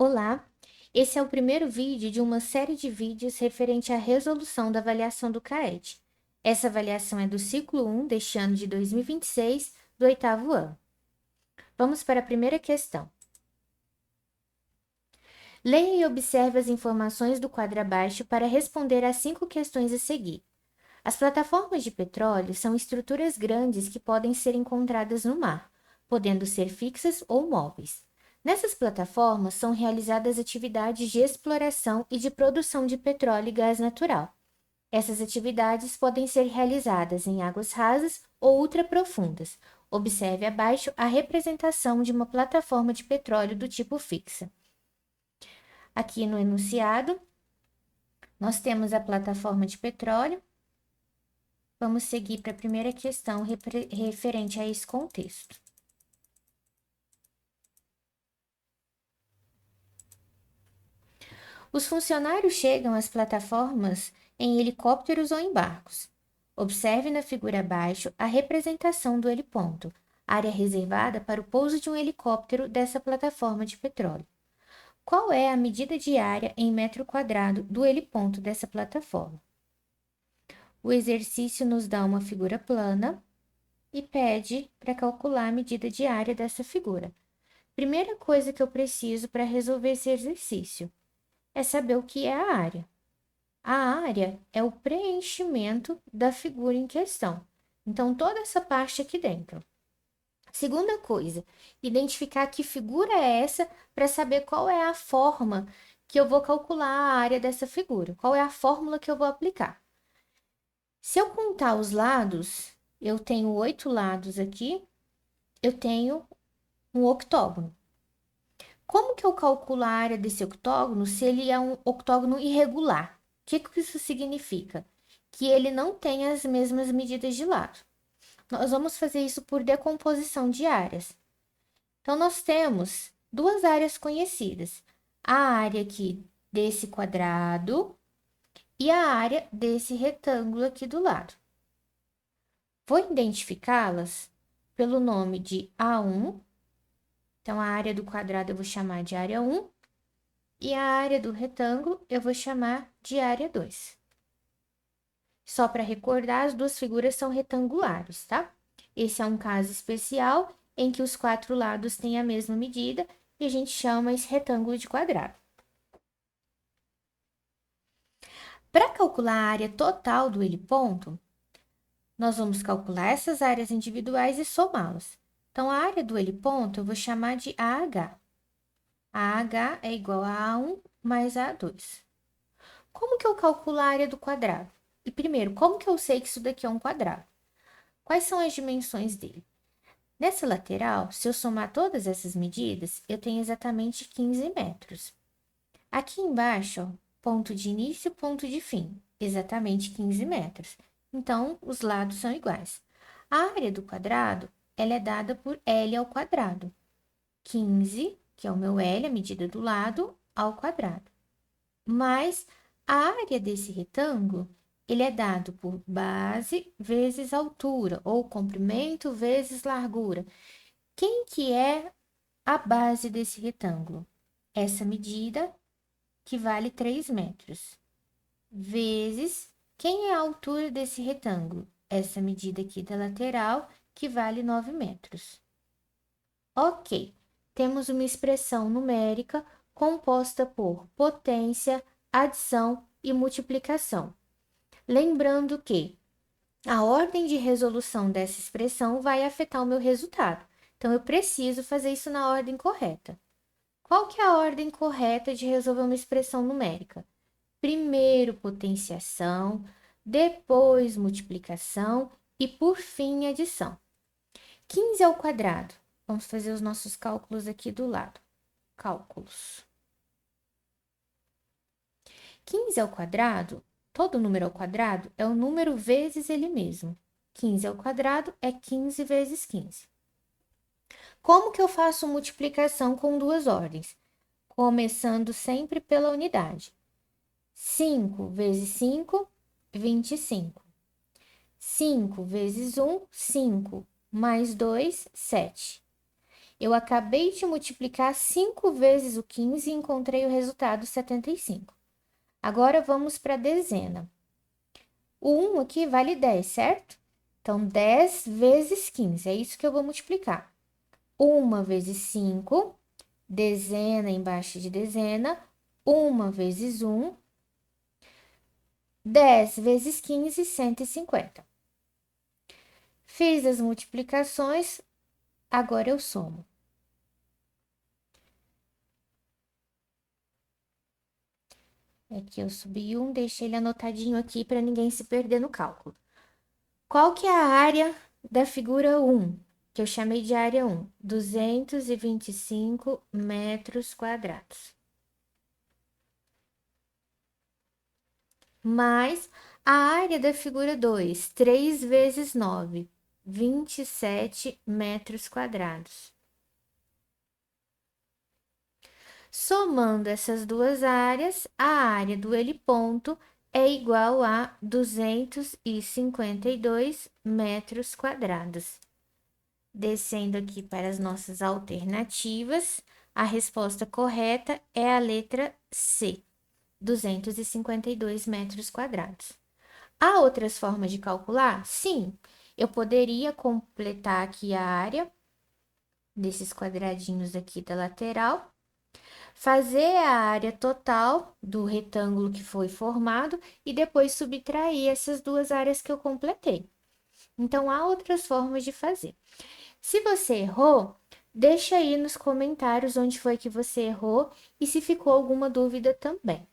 Olá, esse é o primeiro vídeo de uma série de vídeos referente à resolução da avaliação do CAET. Essa avaliação é do ciclo 1 deste ano de 2026, do oitavo ano. Vamos para a primeira questão. Leia e observe as informações do quadro abaixo para responder às 5 questões a seguir. As plataformas de petróleo são estruturas grandes que podem ser encontradas no mar, podendo ser fixas ou móveis. Nessas plataformas são realizadas atividades de exploração e de produção de petróleo e gás natural. Essas atividades podem ser realizadas em águas rasas ou ultraprofundas. Observe abaixo a representação de uma plataforma de petróleo do tipo fixa. Aqui no enunciado, nós temos a plataforma de petróleo. Vamos seguir para a primeira questão referente a esse contexto. Os funcionários chegam às plataformas em helicópteros ou em barcos. Observe na figura abaixo a representação do heliponto, área reservada para o pouso de um helicóptero dessa plataforma de petróleo. Qual é a medida diária em metro quadrado do heliponto dessa plataforma? O exercício nos dá uma figura plana e pede para calcular a medida diária dessa figura. Primeira coisa que eu preciso para resolver esse exercício é saber o que é a área. A área é o preenchimento da figura em questão. Então, toda essa parte aqui dentro. Segunda coisa, identificar que figura é essa para saber qual é a forma que eu vou calcular a área dessa figura, qual é a fórmula que eu vou aplicar. Se eu contar os lados, eu tenho 8 lados aqui, eu tenho um octógono. Como que eu calculo a área desse octógono se ele é um octógono irregular? O que isso significa? Que ele não tem as mesmas medidas de lado. Nós vamos fazer isso por decomposição de áreas. Então, nós temos duas áreas conhecidas. A área aqui desse quadrado e a área desse retângulo aqui do lado. Vou identificá-las pelo nome de A1. Então, a área do quadrado eu vou chamar de área 1 e a área do retângulo eu vou chamar de área 2. Só para recordar, as duas figuras são retangulares, tá? Esse é um caso especial em que os 4 lados têm a mesma medida e a gente chama esse retângulo de quadrado. Para calcular a área total do heliponto, nós vamos calcular essas áreas individuais e somá-las. Então, a área do heliponto eu vou chamar de AH. AH é igual a A1 mais A2. Como que eu calculo a área do quadrado? E primeiro, como que eu sei que isso daqui é um quadrado? Quais são as dimensões dele? Nessa lateral, se eu somar todas essas medidas, eu tenho exatamente 15 metros. Aqui embaixo, ó, ponto de início, ponto de fim, exatamente 15 metros. Então, os lados são iguais. A área do quadrado, ela é dada por L ao quadrado. 15, que é o meu L, a medida do lado, ao quadrado. Mais a área desse retângulo, ele é dado por base vezes altura, ou comprimento vezes largura. Quem que é a base desse retângulo? Essa medida, que vale 3 metros, vezes quem é a altura desse retângulo? Essa medida aqui da lateral, que vale 9 metros. Ok, temos uma expressão numérica composta por potência, adição e multiplicação. Lembrando que a ordem de resolução dessa expressão vai afetar o meu resultado. Então, eu preciso fazer isso na ordem correta. Qual que é a ordem correta de resolver uma expressão numérica? Primeiro potenciação, depois multiplicação e, por fim, adição. 15 ao quadrado. Vamos fazer os nossos cálculos aqui do lado. Cálculos. 15 ao quadrado, todo número ao quadrado é o número vezes ele mesmo. 15 ao quadrado é 15 vezes 15. Como que eu faço multiplicação com duas ordens? Começando sempre pela unidade. 5 vezes 5, 25. 5 vezes 1, 5. Mais 2, 7. Eu acabei de multiplicar 5 vezes o 15 e encontrei o resultado 75. Agora, vamos para a dezena. O 1 aqui vale 10, certo? Então, 10 vezes 15, é isso que eu vou multiplicar. 1 vezes 5, dezena embaixo de dezena, 1 vezes 1, 10 vezes 15, 150. Fiz as multiplicações, agora eu somo. Aqui eu subi um, deixei ele anotadinho aqui para ninguém se perder no cálculo. Qual que é a área da figura 1, que eu chamei de área 1? 225 metros quadrados. Mais a área da figura 2, 3 vezes 9, 27 metros quadrados. Somando essas duas áreas, a área do heliponto é igual a 252 metros quadrados. Descendo aqui para as nossas alternativas, a resposta correta é a letra C, 252 metros quadrados. Há outras formas de calcular? Sim, eu poderia completar aqui a área desses quadradinhos aqui da lateral, fazer a área total do retângulo que foi formado e depois subtrair essas duas áreas que eu completei. Então, há outras formas de fazer. Se você errou, deixa aí nos comentários onde foi que você errou e se ficou alguma dúvida também.